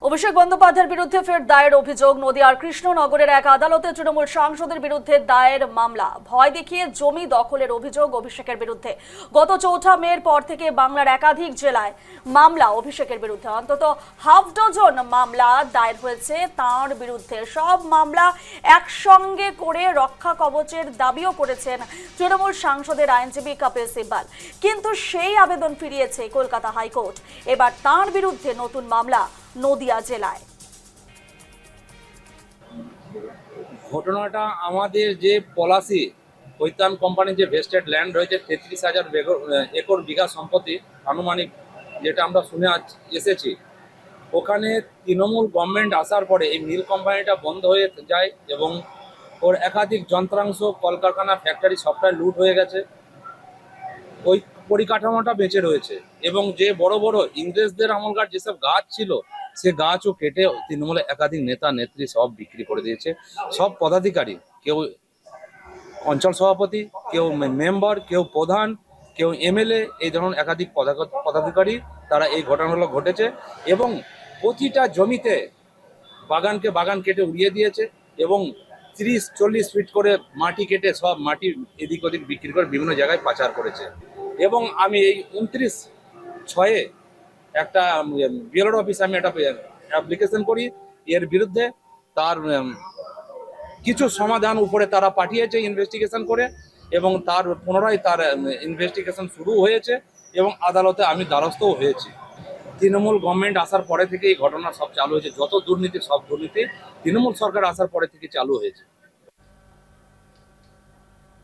অভিষেক বন্দ্যোপাধ্যায়ের বিরুদ্ধে ফের দায়ের অভিযোগ। নদিয়ার কৃষ্ণনগরের এক আদালতে তৃণমূল সাংসদের বিরুদ্ধে দায়ের মামলা। ভয় দেখিয়ে জমি দখলের অভিযোগ অভিষেকের বিরুদ্ধে। গত 4 মের পর থেকে বাংলার একাধিক জেলায় মামলা অভিষেকের বিরুদ্ধে। অন্তত হাফ ডজন মামলা দায়ের হয়েছে তাঁর বিরুদ্ধে। সব মামলা একসঙ্গে করে রক্ষা কবচের দাবিও করেছেন তৃণমূল সাংসদের আইনজীবী কপিল সিব্বল। কিন্তু সেই আবেদন ফিরিয়েছে কলকাতা হাইকোর্ট। এবার তাঁর বিরুদ্ধে নতুন মামলা নদিয়া জেলায়। ঘটনাটা আমাদের যে পলাশি কৈতান কোম্পানির যে ভেস্টেড ল্যান্ড রয়েছে 33,000 একর বিঘা সম্পত্তি আনুমানিক, যেটা আমরা শুনে এসেছি, ওখানে তৃণমূল গভর্নমেন্ট আসার পরে এই মিল কোম্পানিটা বন্ধ হয়ে যায় এবং ওর একাধিক যন্ত্রাংশ, কলকারখানা, ফ্যাক্টরি সবটাই লুট হয়ে গেছে। ওই পরিকাঠামোটা বেঁচে রয়েছে এবং যে বড় বড় ইংরেজদের আমলকার যেসব গাছ ছিল সে গাছও কেটে তৃণমূলের একাধিক নেতা নেত্রী সব বিক্রি করে দিয়েছে। সব পদাধিকারী, কেউ অঞ্চল সভাপতি, কেউ মেম্বার, কেউ প্রধান, কেউ এমএলএ, এই ধরনের একাধিক পদাধিকারী তারা এই ঘটনাগুলো ঘটেছে এবং প্রতিটা জমিতে বাগানকে বাগান কেটে উড়িয়ে দিয়েছে এবং 30-40 ফিট করে মাটি কেটে সব মাটি এদিক ওদিক বিক্রি করে বিভিন্ন জায়গায় পাচার করেছে। এবং আমি এই 29/6 একটা বিএলআর অফিসে আমি একটা অ্যাপ্লিকেশন করি এর বিরুদ্ধে। তার কিছু সমাধান উপরে তারা পাঠিয়েছে ইনভেস্টিগেশন করে এবং তার পুনরায় তার ইনভেস্টিগেশন শুরু হয়েছে এবং আদালতে আমি দ্বারস্থও হয়েছি। তৃণমূল গভর্নমেন্ট আসার পরে থেকে এই ঘটনা সব চালু হয়েছে। যত দুর্নীতি, সব দুর্নীতি তৃণমূল সরকার আসার পরে থেকে চালু হয়েছে।